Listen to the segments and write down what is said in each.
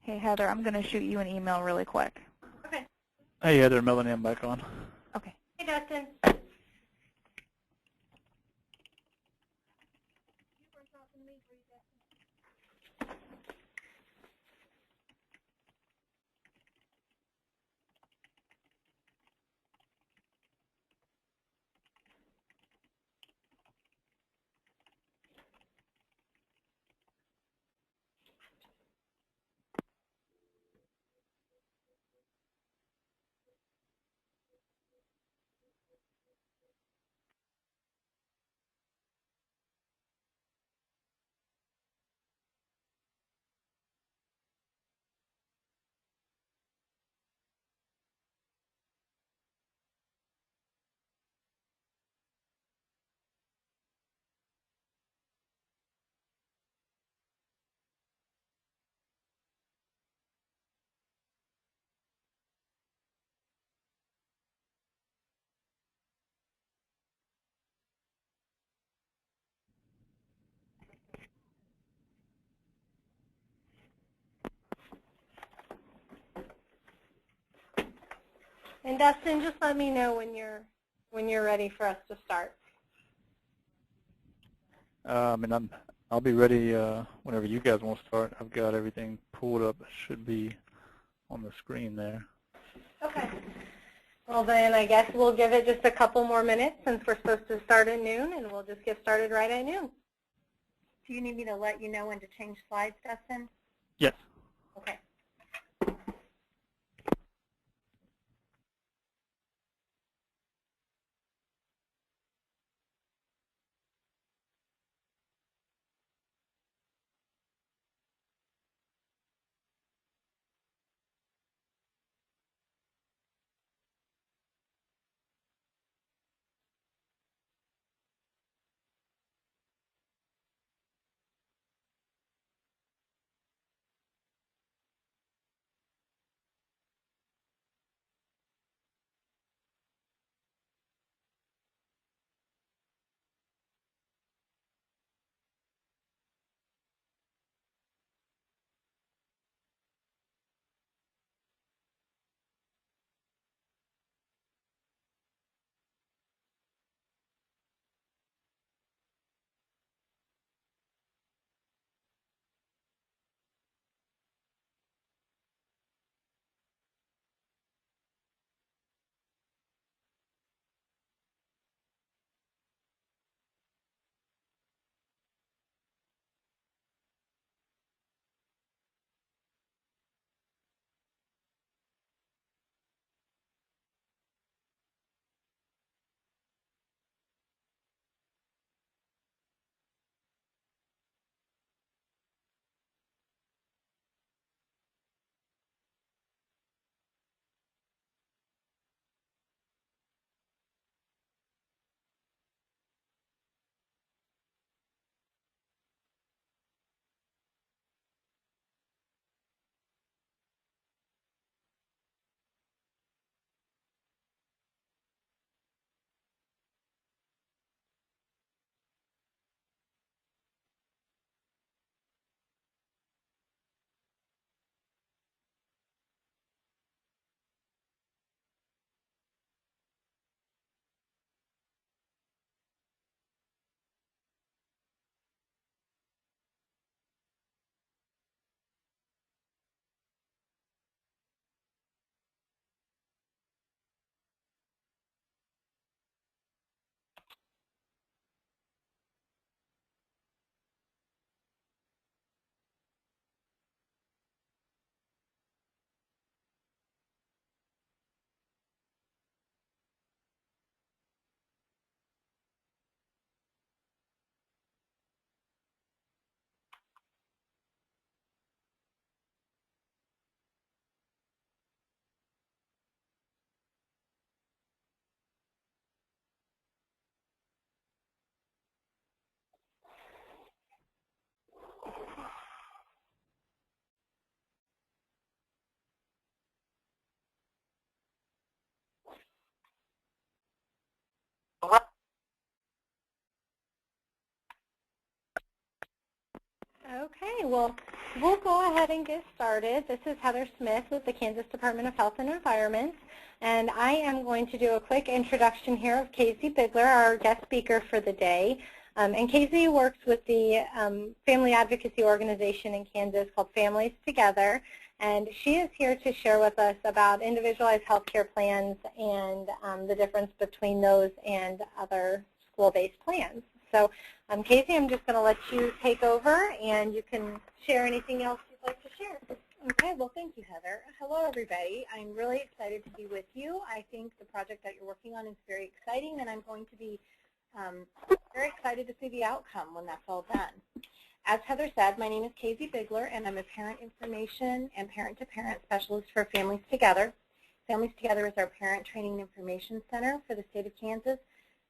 Hey, Heather, I'm going to shoot you an email really quick. Okay. Hey, Heather, Melanie, I'm back on. Okay. Hey, Dustin. And Dustin, just let me know when you're ready for us to start. I'll be ready whenever you guys want to start. I've got everything pulled up. It should be on the screen there. Okay. Well, then I guess we'll give it just a couple more minutes since we're supposed to start at noon, and we'll just get started right at noon. Do you need me to let you know when to change slides, Dustin? Yes. Okay. Okay, well, we'll go ahead and get started. This is Heather Smith with the Kansas Department of Health and Environment, and I am going to do a quick introduction here of Kayzy Bigler, our guest speaker for the day. And Kayzy works with the family advocacy organization in Kansas called Families Together, and she is here to share with us about individualized health care plans and the difference between those and other school-based plans. So Kayzy, I'm just going to let you take over, and you can share anything else you'd like to share. Okay, well, thank you, Heather. Hello, everybody. I'm really excited to be with you. I think the project that you're working on is very exciting, and I'm going to be very excited to see the outcome when that's all done. As Heather said, my name is Kayzy Bigler, and I'm a parent information and parent-to-parent specialist for Families Together. Families Together is our parent training and information center for the state of Kansas,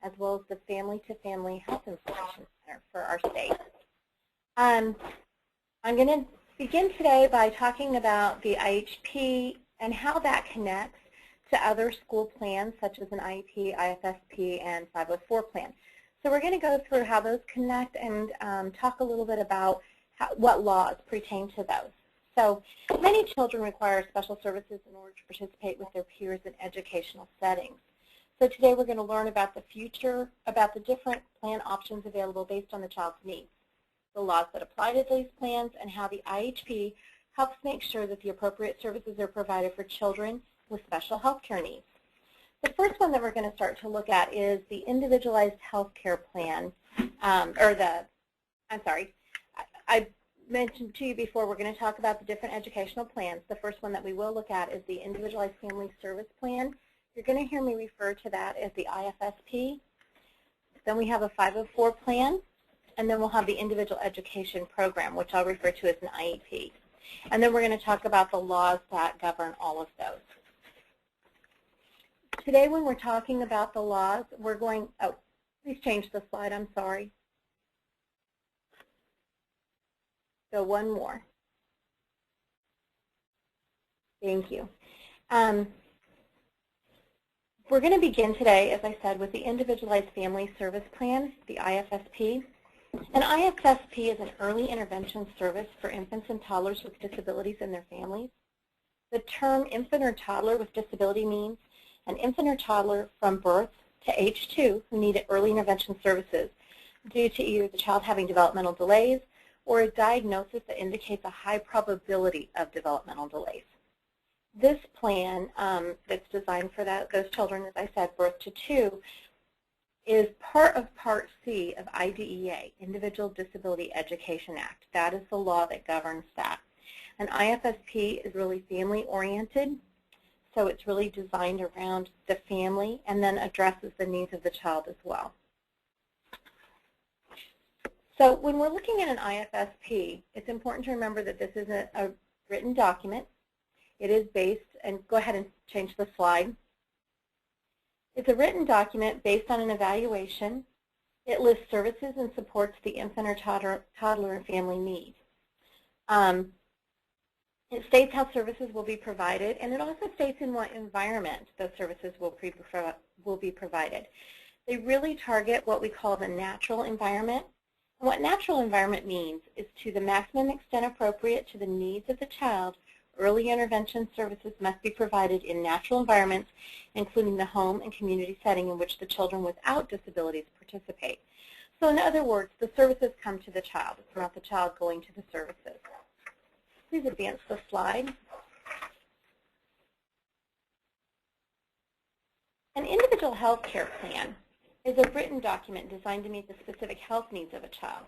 as well as the Family-to-Family Health Information Center for our state. I'm going to begin today by talking about the IHP and how that connects to other school plans such as an IEP, IFSP, and 504 plan. So we're going to go through how those connect and talk a little bit about what laws pertain to those. So many children require special services in order to participate with their peers in educational settings. So today we're going to learn about the future, about the different plan options available based on the child's needs, the laws that apply to these plans, and how the IHP helps make sure that the appropriate services are provided for children with special health care needs. The first one that we're going to start to look at is the individualized health care plan, I mentioned to you before we're going to talk about the different educational plans. The first one that we will look at is the individualized family service plan. You're going to hear me refer to that as the IFSP. Then we have a 504 plan, and then we'll have the individual education program, which I'll refer to as an IEP. And then we're going to talk about the laws that govern all of those. Today when we're talking about the laws, we're going, oh, please change the slide, I'm sorry. So one more. Thank you. We're going to begin today, as I said, with the Individualized Family Service Plan, the IFSP. An IFSP is an early intervention service for infants and toddlers with disabilities and their families. The term infant or toddler with disability means an infant or toddler from birth to age 2 who need early intervention services due to either the child having developmental delays or a diagnosis that indicates a high probability of developmental delays. This plan that's designed for those children, as I said, birth to 2, is part of Part C of IDEA, Individual Disability Education Act. That is the law that governs that. An IFSP is really family-oriented, so it's really designed around the family and then addresses the needs of the child as well. So when we're looking at an IFSP, it's important to remember that this is a written document. It is based, and go ahead and change the slide. It's a written document based on an evaluation. It lists services and supports the infant or toddler and family needs. It states how services will be provided, and it also states in what environment those services will be provided. They really target what we call the natural environment. And what natural environment means is to the maximum extent appropriate to the needs of the child, early intervention services must be provided in natural environments, including the home and community setting in which the children without disabilities participate. So in other words, the services come to the child. It's not the child going to the services. Please advance the slide. An individual health care plan is a written document designed to meet the specific health needs of a child.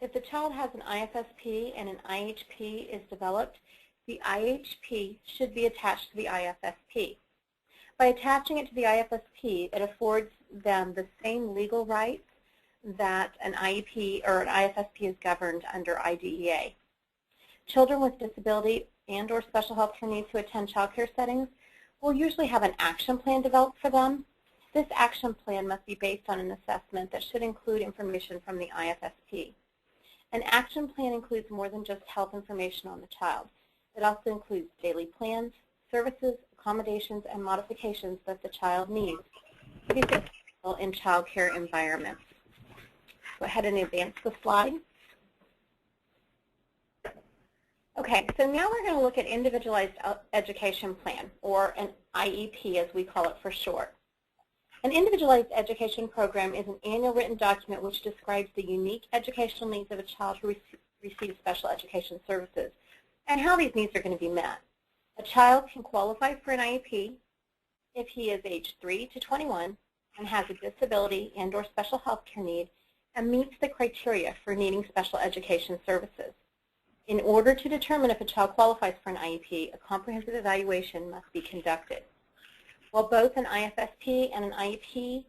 If the child has an IFSP and an IHP is developed, the IHP should be attached to the IFSP. By attaching it to the IFSP, it affords them the same legal rights that an IEP or an IFSP is governed under IDEA. Children with disability and or special health care needs who attend child care settings will usually have an action plan developed for them. This action plan must be based on an assessment that should include information from the IFSP. An action plan includes more than just health information on the child. It also includes daily plans, services, accommodations, and modifications that the child needs to be successful in child care environments. Go ahead and advance the slide. Okay, so now we're going to look at Individualized Education Plan, or an IEP as we call it for short. An Individualized Education Program is an annual written document which describes the unique educational needs of a child who receives special education services and how these needs are going to be met. A child can qualify for an IEP if he is age 3 to 21 and has a disability and/or special health care need and meets the criteria for needing special education services. In order to determine if a child qualifies for an IEP, a comprehensive evaluation must be conducted. While both an IFSP and an IEP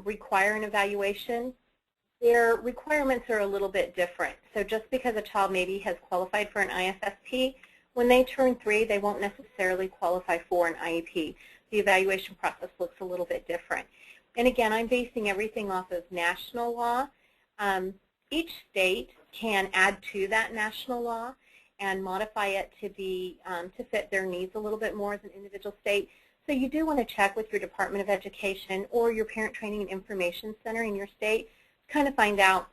require an evaluation, their requirements are a little bit different. So just because a child maybe has qualified for an IFSP, when they turn 3, they won't necessarily qualify for an IEP. The evaluation process looks a little bit different. And again, I'm basing everything off of national law. Each state can add to that national law and modify it to be to fit their needs a little bit more as an individual state. So you do want to check with your Department of Education or your Parent Training and Information Center in your state to kind of find out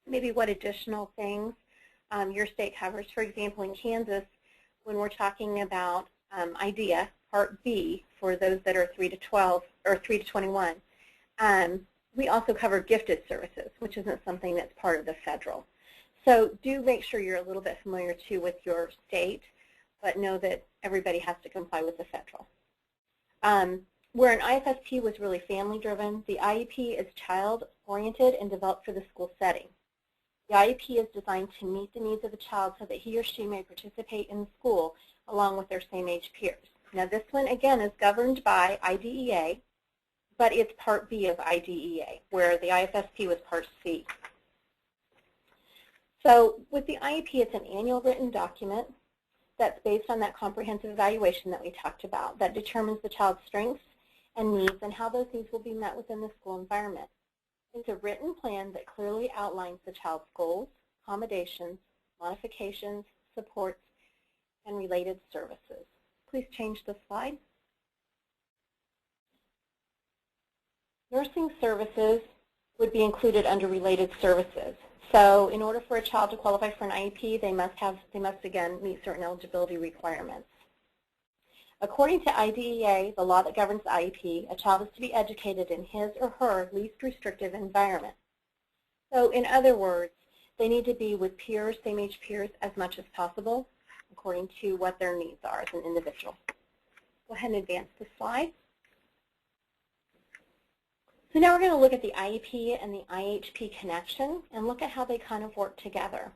maybe what additional things your state covers. For example, in Kansas, when we're talking about IDEA Part B for those that are 3 to 12 or 3 to 21, we also cover gifted services, which isn't something that's part of the federal. So do make sure you're a little bit familiar too with your state, but know that everybody has to comply with the federal. Where an IFSP was really family-driven, the IEP is child-oriented and developed for the school setting. The IEP is designed to meet the needs of the child so that he or she may participate in the school along with their same-age peers. Now this one, again, is governed by IDEA, but it's Part B of IDEA, where the IFSP was Part C. So with the IEP, it's an annual written document that's based on that comprehensive evaluation that we talked about that determines the child's strengths and needs and how those needs will be met within the school environment. It's a written plan that clearly outlines the child's goals, accommodations, modifications, supports, and related services. Please change the slide. Nursing services would be included under related services. So in order for a child to qualify for an IEP, they must again meet certain eligibility requirements. According to IDEA, the law that governs the IEP, a child is to be educated in his or her least restrictive environment. So in other words, they need to be with peers, same-age peers, as much as possible, according to what their needs are as an individual. Go ahead and advance the slide. So now we're going to look at the IEP and the IHP connection and look at how they kind of work together.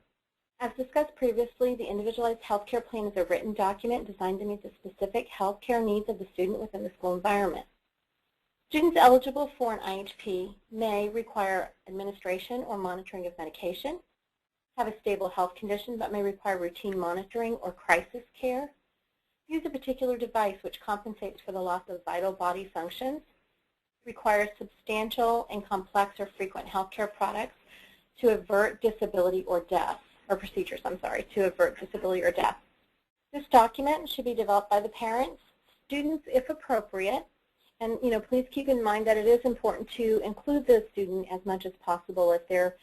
As discussed previously, the Individualized Healthcare Plan is a written document designed to meet the specific healthcare needs of the student within the school environment. Students eligible for an IHP may require administration or monitoring of medication, have a stable health condition but may require routine monitoring or crisis care, use a particular device which compensates for the loss of vital body functions, requires substantial and complex or frequent healthcare products to avert disability or death, or procedures, to avert disability or death. This document should be developed by the parents, students if appropriate, and please keep in mind that it is important to include the student as much as possible if they're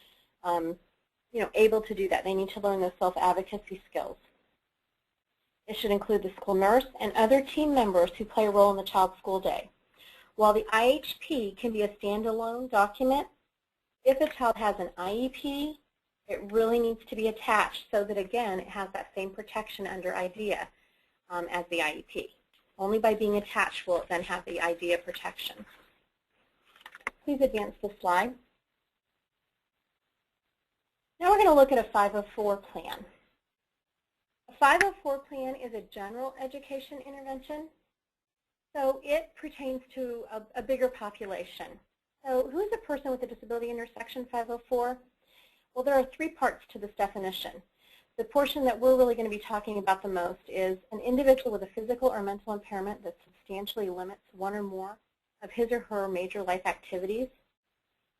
able to do that. They need to learn those self-advocacy skills. It should include the school nurse and other team members who play a role in the child's school day. While the IHP can be a standalone document, if a child has an IEP, it really needs to be attached so that, again, it has that same protection under IDEA as the IEP. Only by being attached will it then have the IDEA protection. Please advance the slide. Now we're going to look at a 504 plan. A 504 plan is a general education intervention. So it pertains to a bigger population. So who is a person with a disability under Section 504? Well, there are 3 parts to this definition. The portion that we're really going to be talking about the most is an individual with a physical or mental impairment that substantially limits one or more of his or her major life activities.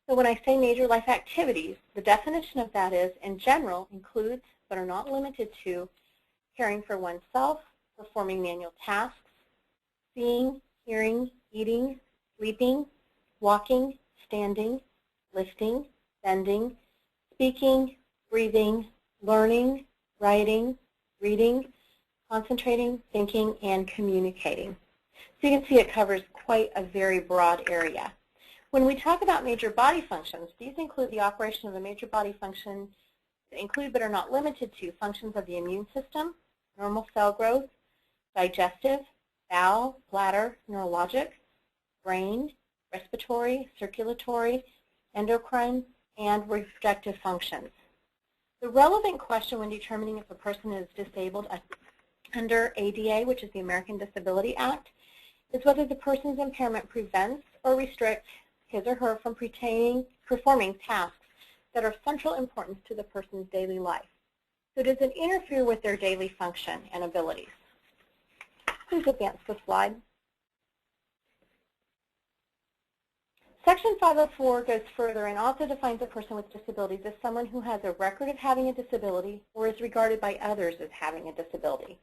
So when I say major life activities, the definition of that is, in general, includes, but are not limited to, caring for oneself, performing manual tasks, seeing, hearing, eating, sleeping, walking, standing, lifting, bending, speaking, breathing, learning, writing, reading, concentrating, thinking, and communicating. So you can see it covers quite a very broad area. When we talk about major body functions, these include the operation of a major body function that include but are not limited to functions of the immune system, normal cell growth, digestive, bowel, bladder, neurologic, brain, respiratory, circulatory, endocrine, and reproductive functions. The relevant question when determining if a person is disabled under ADA, which is the American Disability Act, is whether the person's impairment prevents or restricts his or her from performing tasks that are of central importance to the person's daily life. So does it interfere with their daily function and abilities? Please advance the slide. Section 504 goes further and also defines a person with disabilities as someone who has a record of having a disability or is regarded by others as having a disability.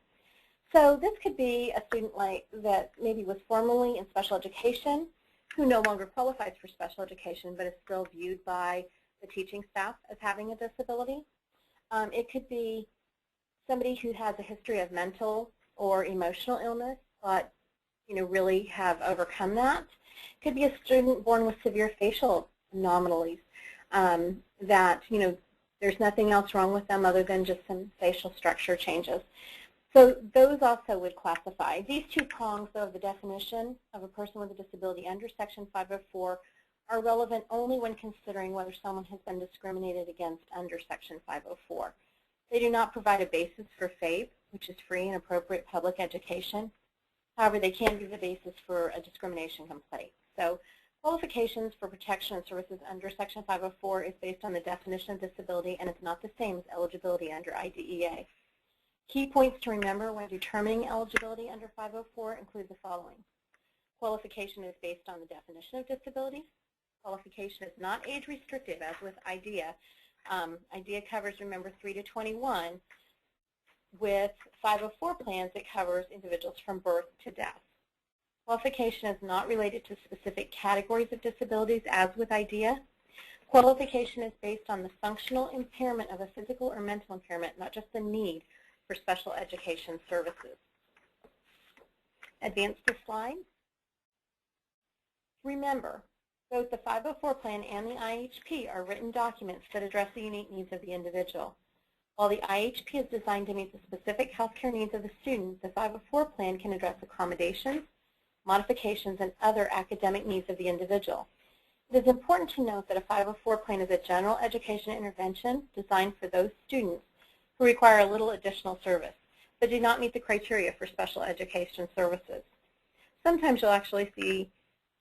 So this could be a student that maybe was formerly in special education, who no longer qualifies for special education but is still viewed by the teaching staff as having a disability. It could be somebody who has a history of mental or emotional illness but really have overcome that. It could be a student born with severe facial anomalies that there's nothing else wrong with them other than just some facial structure changes. So those also would classify. These two prongs of the definition of a person with a disability under Section 504 are relevant only when considering whether someone has been discriminated against under Section 504. They do not provide a basis for FAPE, which is free and appropriate public education. However, they can be the basis for a discrimination complaint. So qualifications for protection and services under Section 504 is based on the definition of disability, and it's not the same as eligibility under IDEA. Key points to remember when determining eligibility under 504 include the following. Qualification is based on the definition of disability. Qualification is not age restrictive, as with IDEA. IDEA covers, remember, 3 to 21. With 504 plans, it covers individuals from birth to death. Qualification is not related to specific categories of disabilities, as with IDEA. Qualification is based on the functional impairment of a physical or mental impairment, not just the need for special education services. Advance the slide. Remember, both the 504 plan and the IHP are written documents that address the unique needs of the individual. While the IHP is designed to meet the specific healthcare needs of the student, the 504 plan can address accommodations, modifications, and other academic needs of the individual. It is important to note that a 504 plan is a general education intervention designed for those students who require a little additional service, but do not meet the criteria for special education services. Sometimes you'll actually see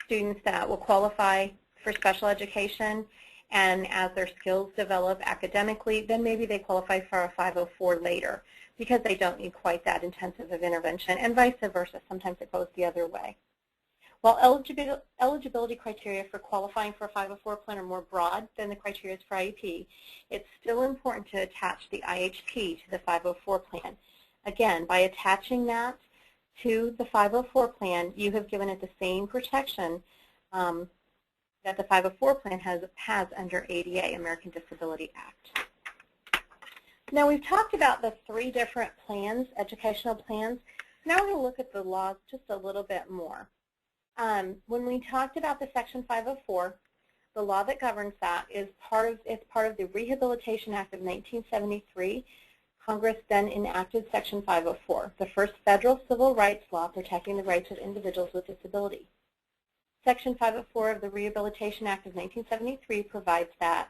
students that will qualify for special education, and as their skills develop academically, then maybe they qualify for a 504 later because they don't need quite that intensive of intervention, and vice versa. Sometimes it goes the other way. While eligibility criteria for qualifying for a 504 plan are more broad than the criteria for IEP, it's still important to attach the IHP to the 504 plan. Again, by attaching that to the 504 plan, you have given it the same protection that the 504 plan has under ADA, American Disability Act. Now we've talked about the 3 different plans, educational plans. Now we're going to look at the laws just a little bit more. When we talked about the Section 504, the law that governs that is part of the Rehabilitation Act of 1973. Congress then enacted Section 504, the first federal civil rights law protecting the rights of individuals with disability. Section 504 of the Rehabilitation Act of 1973 provides that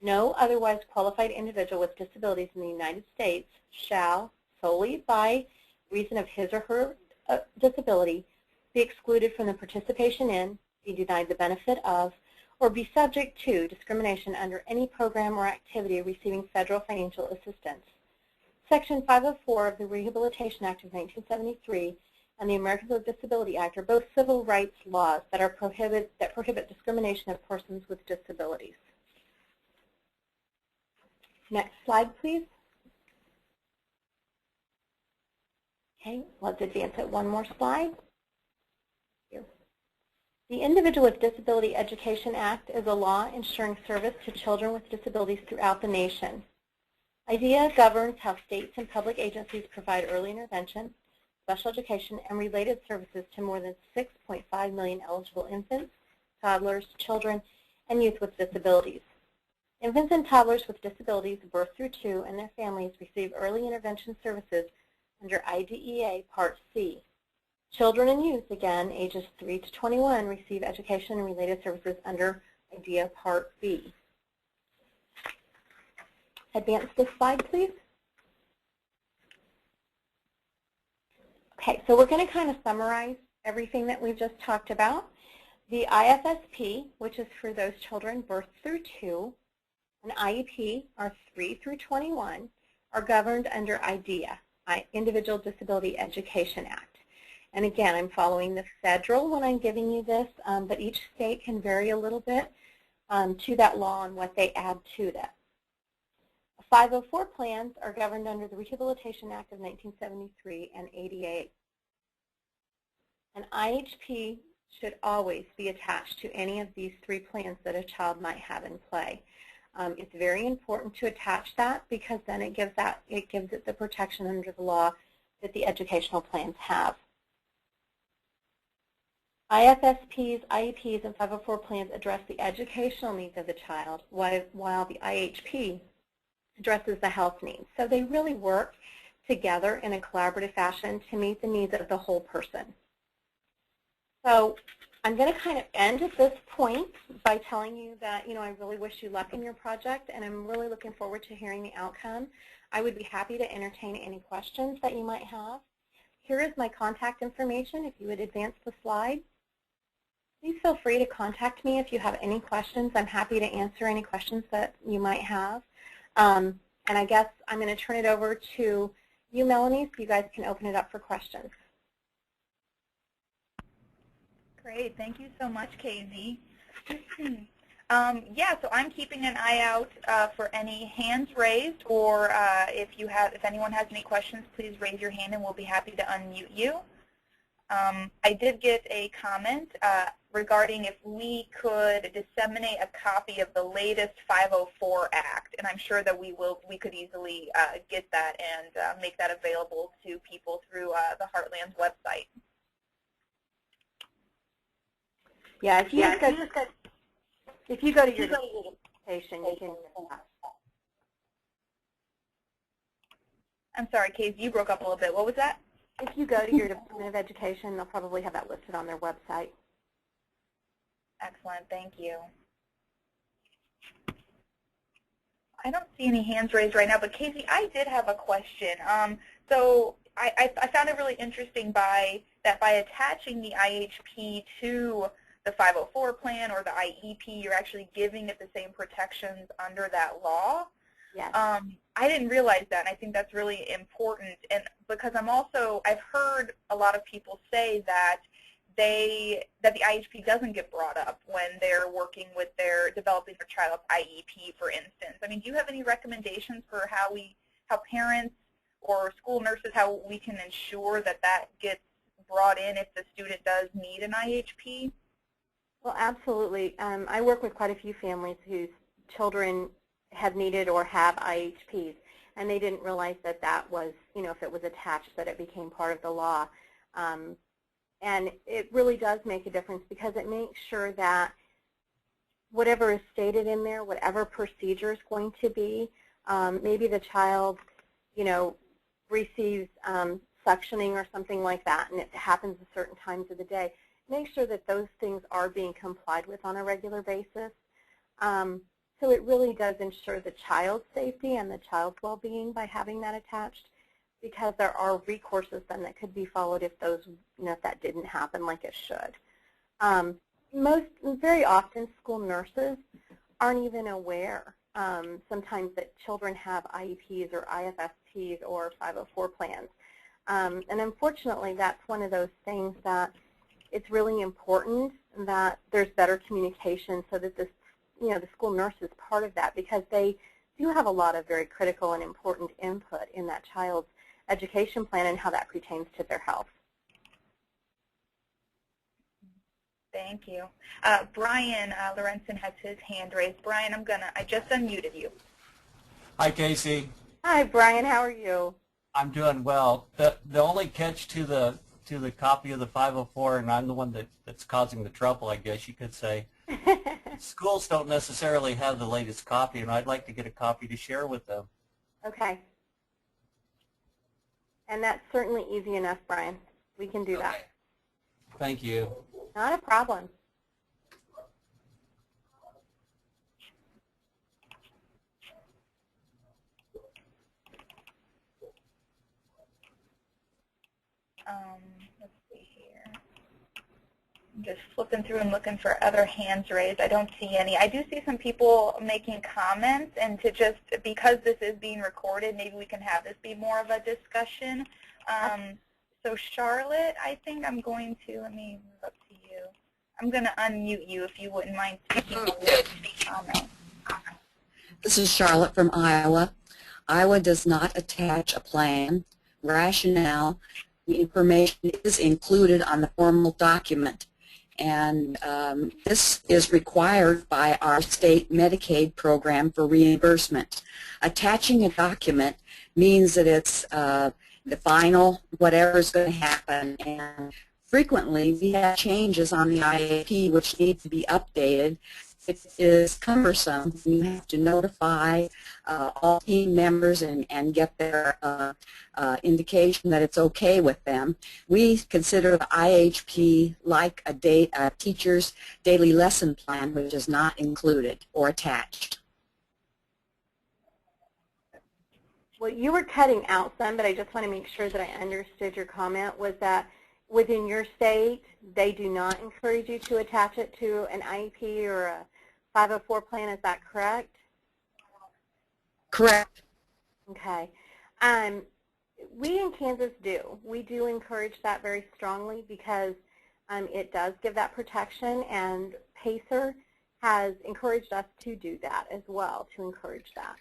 no otherwise qualified individual with disabilities in the United States shall, solely by reason of his or her disability, be excluded from the participation in, be denied the benefit of, or be subject to discrimination under any program or activity receiving federal financial assistance. Section 504 of the Rehabilitation Act of 1973 and the Americans with Disability Act are both civil rights laws that prohibit discrimination of persons with disabilities. Next slide, please. Okay, let's advance it one more slide. Here. The Individual with Disability Education Act is a law ensuring service to children with disabilities throughout the nation. IDEA governs how states and public agencies provide early intervention, special education, and related services to more than 6.5 million eligible infants, toddlers, children, and youth with disabilities. Infants and toddlers with disabilities, birth through 2, and their families receive early intervention services under IDEA Part C. Children and youth, again, ages 3 to 21, receive education and related services under IDEA Part B. Advance this slide, please. Okay, so we're going to kind of summarize everything that we've just talked about. The IFSP, which is for those children birth through 2, and IEP are 3 through 21, are governed under IDEA, Individual Disability Education Act. And again, I'm following the federal when I'm giving you this, but each state can vary a little bit to that law and what they add to that. 504 plans are governed under the Rehabilitation Act of 1973 and ADA. An IHP should always be attached to any of these 3 plans that a child might have in play. It's very important to attach that because then it gives it the protection under the law that the educational plans have. IFSPs, IEPs, and 504 plans address the educational needs of the child, while the IHP addresses the health needs. So they really work together in a collaborative fashion to meet the needs of the whole person. So I'm going to kind of end at this point by telling you that, I really wish you luck in your project, and I'm really looking forward to hearing the outcome. I would be happy to entertain any questions that you might have. Here is my contact information if you would advance the slide. Please feel free to contact me if you have any questions. I'm happy to answer any questions that you might have. And I guess I'm going to turn it over to you, Melanie, so you guys can open it up for questions. Great. Thank you so much, Kayzy. Yeah, so I'm keeping an eye out for any hands raised, or if anyone has any questions, please raise your hand and we'll be happy to unmute you. I did get a comment regarding if we could disseminate a copy of the latest 504 Act, and I'm sure that we could easily get that and make that available to people through the Heartland's website. Yeah, if you go to your application, you can. I'm sorry, Kayzy, you broke up a little bit. What was that? If you go to your Department of Education, they'll probably have that listed on their website. Excellent, thank you. I don't see any hands raised right now, but Kayzy, I did have a question. So I found it really interesting that by attaching the IHP to the 504 plan or the IEP, you're actually giving it the same protections under that law. Yes. I didn't realize that, and I think that's really important. And because I've heard a lot of people say that the IHP doesn't get brought up when they're working with developing their child's IEP, for instance. I mean, do you have any recommendations for how parents or school nurses, how we can ensure that that gets brought in if the student does need an IHP? Well, absolutely. I work with quite a few families whose children have needed or have IHPs, and they didn't realize that that was, if it was attached, that it became part of the law. And it really does make a difference because it makes sure that whatever is stated in there, whatever procedure is going to be, maybe the child, receives suctioning or something like that, and it happens at certain times of the day. Make sure that those things are being complied with on a regular basis. So it really does ensure the child's safety and the child's well-being by having that attached, because there are recourses then that could be followed if those, if that didn't happen like it should. Very often, school nurses aren't even aware sometimes that children have IEPs or IFSPs or 504 plans. And unfortunately, that's one of those things that it's really important that there's better communication so that this, the school nurse is part of that, because they do have a lot of very critical and important input in that child's education plan and how that pertains to their health. Thank you. Brian Lorenzen has his hand raised. Brian, I just unmuted you. Hi, Kayzy. Hi, Brian. How are you? I'm doing well. The only catch to the copy of the 504, and I'm the one that's causing the trouble, I guess you could say. Schools don't necessarily have the latest copy, and I'd like to get a copy to share with them. Okay. And that's certainly easy enough, Brian. We can do that. Thank you. Not a problem. Let's see here. I'm just flipping through and looking for other hands raised. I don't see any. I do see some people making comments, and to just, because this is being recorded, maybe we can have this be more of a discussion. So Charlotte, I think I'm going to, let me move up to you. I'm going to unmute you if you wouldn't mind speaking on your comment. This is Charlotte from Iowa. Iowa does not attach a plan, rationale. The information is included on the formal document, and this is required by our state Medicaid program for reimbursement. Attaching a document means that it's the final, whatever is going to happen, and frequently we have changes on the IAP which need to be updated. It is cumbersome. You have to notify all team members and get their indication that it's okay with them. We consider the IHP like a teacher's daily lesson plan, which is not included or attached. Well, you were cutting out some, but I just want to make sure that I understood your comment. Was that within your state, they do not encourage you to attach it to an IEP or a 504 plan? Is that correct? Correct. Okay. We in Kansas do. We do encourage that very strongly because it does give that protection, and PACER has encouraged us to do that as well, to encourage that.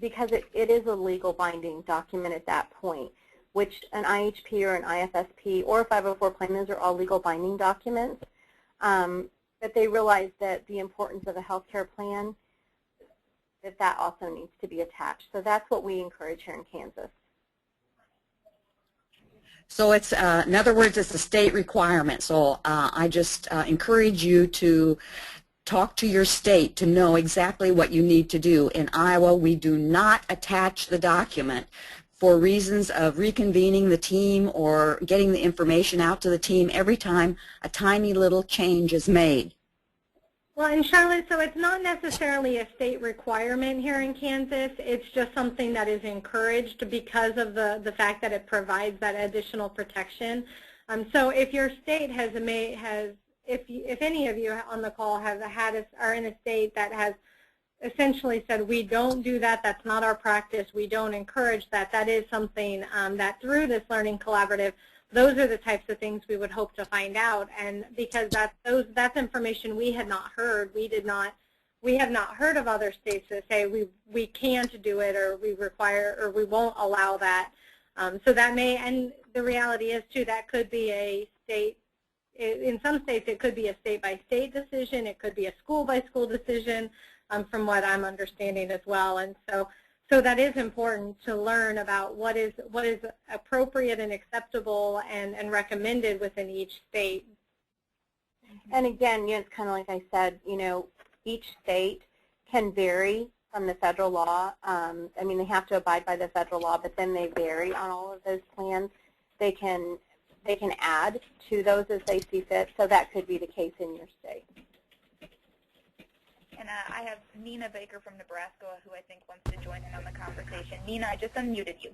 Because it is a legal binding document at that point, which an IHP or an IFSP or a 504 plan, those are all legal binding documents. But they realize that the importance of a health care plan, that also needs to be attached. So that's what we encourage here in Kansas. So it's, in other words, it's a state requirement. So I just encourage you to talk to your state to know exactly what you need to do. In Iowa, we do not attach the document for reasons of reconvening the team or getting the information out to the team every time a tiny little change is made. Well, and Charlotte, so it's not necessarily a state requirement here in Kansas. It's just something that is encouraged because of the fact that it provides that additional protection. So if your state if any of you on the call are in a state that has essentially said, we don't do that, that's not our practice, we don't encourage that, that is something that through this learning collaborative, those are the types of things we would hope to find out. And because that's information we had not heard. We have not heard of other states that say we can't do it, or we require, or we won't allow that. So that may, and the reality is too, that could be a state, in some states it could be a state-by-state decision, it could be a school-by-school decision, from what I'm understanding as well. And so that is important to learn about what is appropriate and acceptable and recommended within each state. And again, it's kind of like I said, each state can vary from the federal law. I mean, they have to abide by the federal law, but then they vary on all of those plans. They can add to those as they see fit, so that could be the case in your state. And I have Nina Baker from Nebraska who I think wants to join in on the conversation. Nina, I just unmuted you.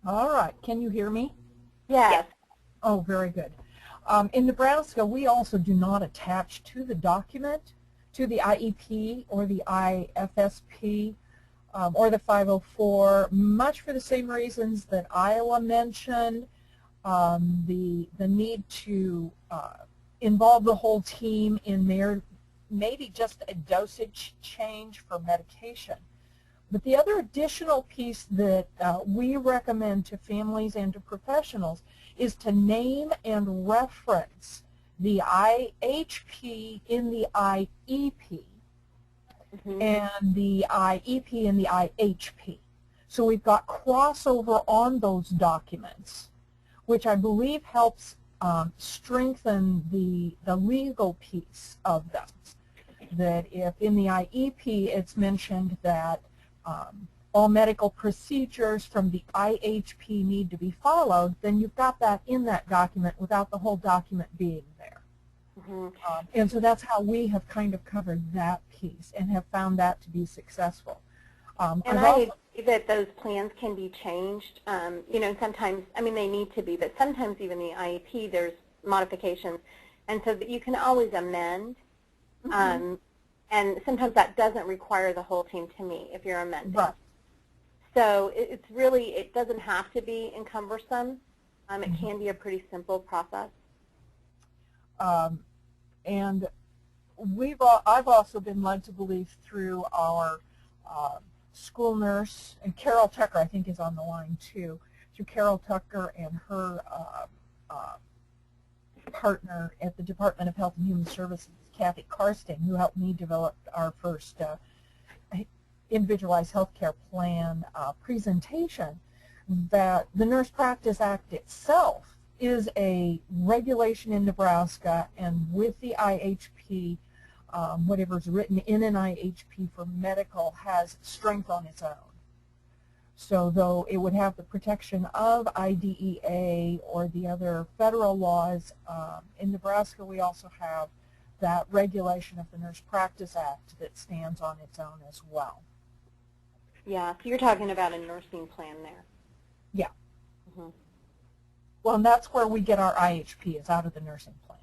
All right. Can you hear me? Yes. Oh, very good. In Nebraska, we also do not attach to the document, to the IEP or the IFSP or the 504, much for the same reasons that Iowa mentioned, the need to involve the whole team in their maybe just a dosage change for medication. But the other additional piece that we recommend to families and to professionals is to name and reference the IHP in the IEP and the IEP in the IHP. So we've got crossover on those documents, which I believe helps strengthen the legal piece of them. That if in the IEP it's mentioned that all medical procedures from the IHP need to be followed, then you've got that in that document without the whole document being there. Mm-hmm. And so that's how we have kind of covered that piece and have found that to be successful. And I agree that those plans can be changed. You know, sometimes, I mean, they need to be, but sometimes even the IEP, there's modifications. And so that you can always amend. Mm-hmm. And sometimes that doesn't require the whole team to meet if you're amending. Right. So it's really, it doesn't have to be encumbersome. It can be a pretty simple process. And I've also been led to believe through our school nurse, and Carol Tucker I think is on the line too, through Carol Tucker and her partner at the Department of Health and Human Services, Kathy Karsting, who helped me develop our first individualized healthcare plan presentation, that the Nurse Practice Act itself is a regulation in Nebraska, and with the IHP, whatever's written in an IHP for medical has strength on its own. So though it would have the protection of IDEA or the other federal laws, in Nebraska we also have that regulation of the Nurse Practice Act that stands on its own as well. Yeah, so you're talking about a nursing plan there. Yeah. Mm-hmm. Well, and that's where we get our IHP, is out of the nursing plan.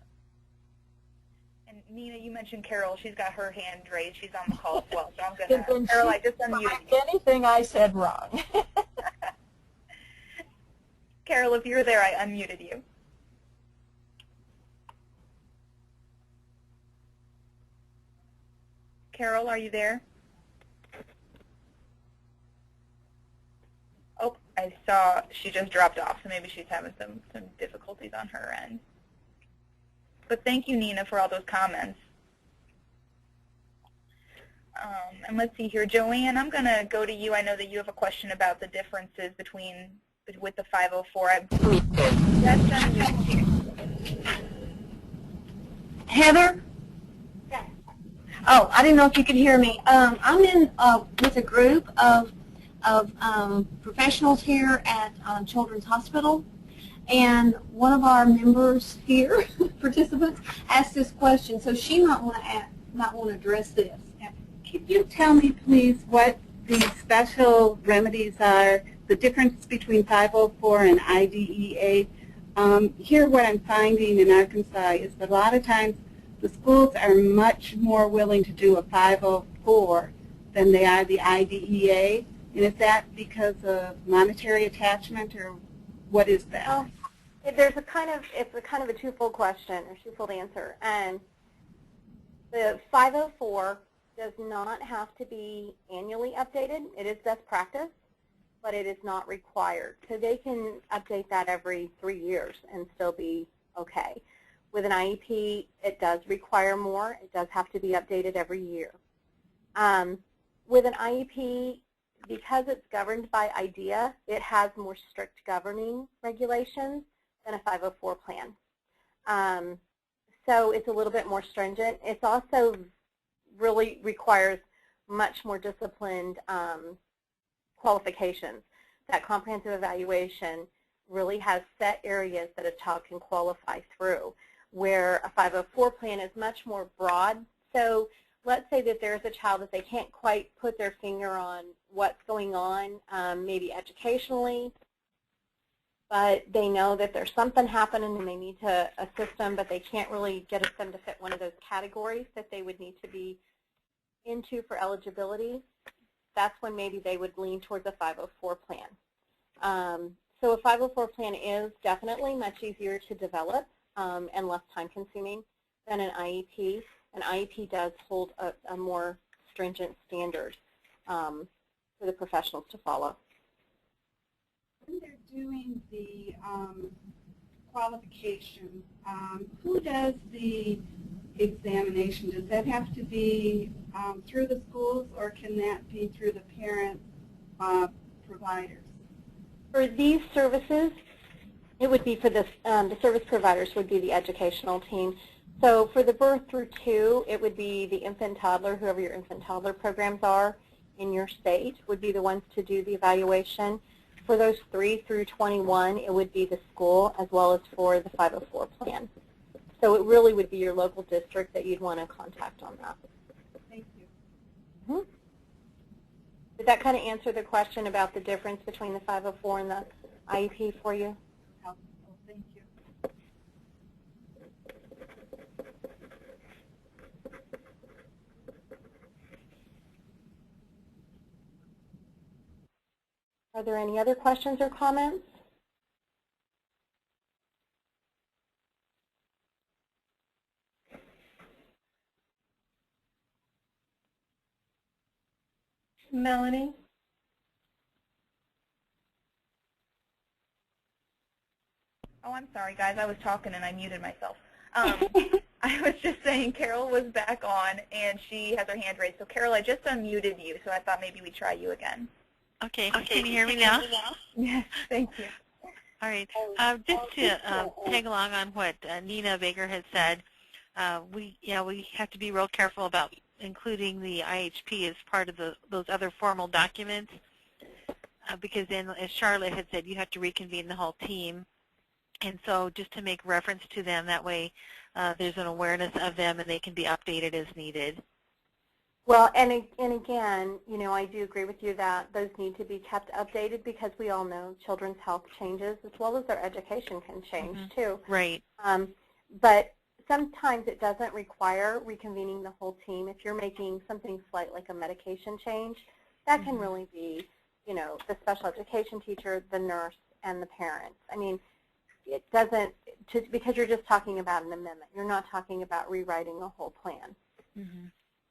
And Nina, you mentioned Carol. She's got her hand raised. She's on the call as well. So I'm going to, Carol, I just unmuted you. Anything I said wrong. Carol, if you're there, I unmuted you. Carol, are you there? Oh, I saw she just dropped off, so maybe she's having some difficulties on her end. But thank you, Nina, for all those comments. And let's see here, Joanne, I'm going to go to you. I know that you have a question about the differences with the 504. Heather? Yes. Oh, I didn't know if you could hear me. I'm in with a group of professionals here at Children's Hospital, and one of our members here, participants, asked this question, so she might want to address this. Can you tell me, please, what the special remedies are, the difference between 504 and IDEA? Here what I'm finding in Arkansas is that a lot of times the schools are much more willing to do a 504 than they are the IDEA. And is that because of monetary attachment, or what is that? Oh, it's a kind of a twofold question, or twofold answer. And the 504 does not have to be annually updated. It is best practice, but it is not required. So they can update that every 3 years and still be okay. With an IEP, it does require more. It does have to be updated every year. With an IEP, because it's governed by IDEA, it has more strict governing regulations than a 504 plan. So it's a little bit more stringent. It's also really requires much more disciplined qualifications. That comprehensive evaluation really has set areas that a child can qualify through, where a 504 plan is much more broad. So let's say that there's a child that they can't quite put their finger on what's going on, maybe educationally, but they know that there's something happening and they need to assist them, but they can't really get them to fit one of those categories that they would need to be into for eligibility. That's when maybe they would lean towards a 504 plan. So a 504 plan is definitely much easier to develop and less time-consuming than an IEP. An IEP does hold a more stringent standard for the professionals to follow. When they're doing the qualification, who does the examination? Does that have to be through the schools, or can that be through the parents providers? For these services, it would be for the service providers would be the educational team. So for the birth through 2, it would be the infant toddler, whoever your infant toddler programs are in your state would be the ones to do the evaluation. For those 3 through 21, it would be the school as well as for the 504 plan. So it really would be your local district that you'd want to contact on that. Thank you. Mm-hmm. Did that kind of answer the question about the difference between the 504 and the IEP for you? Thank you. Are there any other questions or comments? Melanie? Oh, I'm sorry, guys. I was talking and I muted myself. I was just saying Carol was back on, and she has her hand raised. So, Carol, I just unmuted you, so I thought maybe we'd try you again. Okay. Can you hear me now? Yes, thank you. All right. Just to tag along on what Nina Baker had said, we have to be real careful about including the IHP as part of those other formal documents, because then, as Charlotte had said, you have to reconvene the whole team. And so just to make reference to them, that way there's an awareness of them and they can be updated as needed. Well, and again, you know, I do agree with you that those need to be kept updated because we all know children's health changes as well as their education can change too. Right. But sometimes it doesn't require reconvening the whole team. If you're making something slight like a medication change, that can really be, you know, the special education teacher, the nurse, and the parents. I mean, it doesn't, because you're just talking about an amendment. You're not talking about rewriting a whole plan.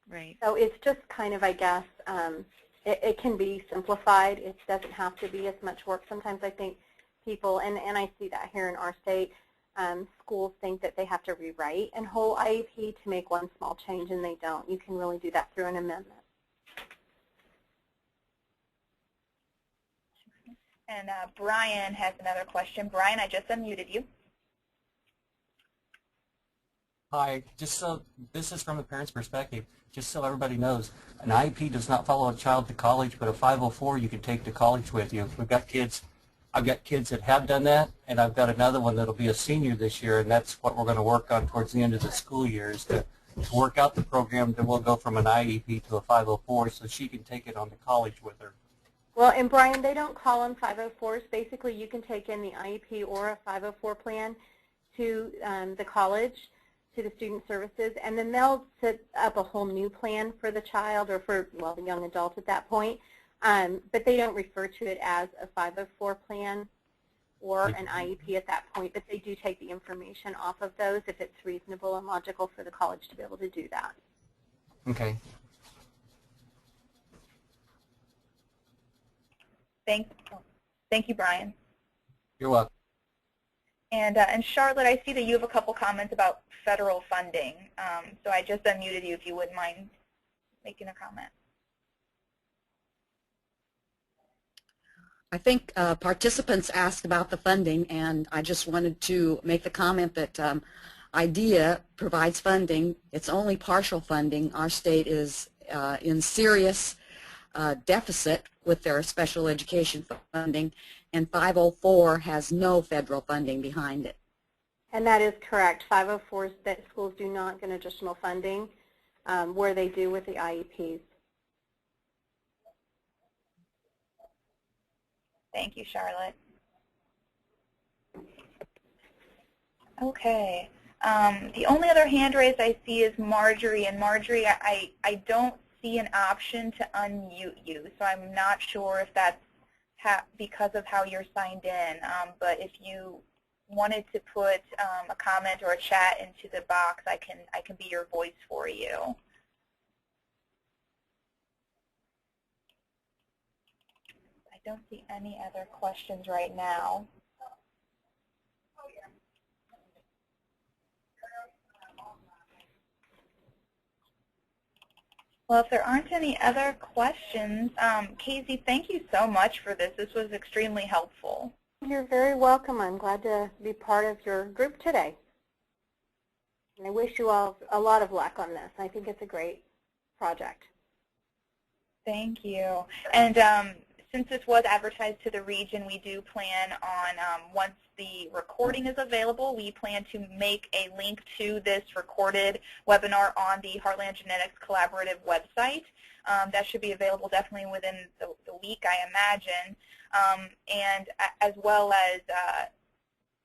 Right. So it's just kind of, I guess, it can be simplified. It doesn't have to be as much work. Sometimes I think people, and I see that here in our state, schools think that they have to rewrite a whole IEP to make one small change, and they don't. You can really do that through an amendment. And Brian has another question. Brian, I just unmuted you. Hi, just so this is from a parent's perspective, just so everybody knows, an IEP does not follow a child to college, but a 504 you can take to college with you. We've got kids, I've got kids that have done that, and I've got another one that'll be a senior this year, and that's what we're going to work on towards the end of the school year is to work out the program. Then we'll go from an IEP to a 504 so she can take it on to college with her. Well, and Brian, they don't call them 504s. Basically, you can take in the IEP or a 504 plan to the college, to the student services, and then they'll set up a whole new plan for the child or for, well, the young adult at that point. But they don't refer to it as a 504 plan or an IEP at that point, but they do take the information off of those if it's reasonable and logical for the college to be able to do that. Okay. Thank you, Brian. You're welcome. And Charlotte, I see that you have a couple comments about federal funding. So I just unmuted you if you wouldn't mind making a comment. I think participants asked about the funding, and I just wanted to make the comment that IDEA provides funding. It's only partial funding. Our state is in serious deficit with their special education funding, and 504 has no federal funding behind it. And that is correct. 504s that schools do not get additional funding where they do with the IEPs. Thank you, Charlotte. Okay. The only other hand raised I see is Marjorie. And Marjorie, I don't see an option to unmute you, so I'm not sure if that's because of how you're signed in. But if you wanted to put a comment or a chat into the box, I can be your voice for you. I don't see any other questions right now. Well, if there aren't any other questions, Kayzy, thank you so much for this. This was extremely helpful. You're very welcome. I'm glad to be part of your group today. And I wish you all a lot of luck on this. I think it's a great project. Thank you. And since this was advertised to the region, we do plan on, once the recording is available, we plan to make a link to this recorded webinar on the Heartland Genetics Collaborative website. That should be available definitely within the week, I imagine, and as well as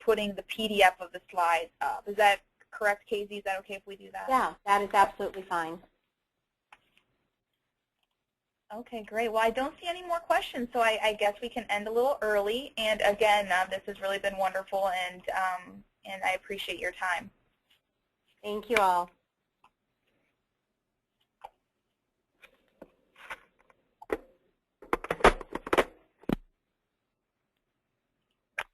putting the PDF of the slides up. Is that correct, Kayzy? Is that okay if we do that? Yeah, that is absolutely fine. Okay, great. Well, I don't see any more questions, so I guess we can end a little early. And again, this has really been wonderful, and I appreciate your time. Thank you all.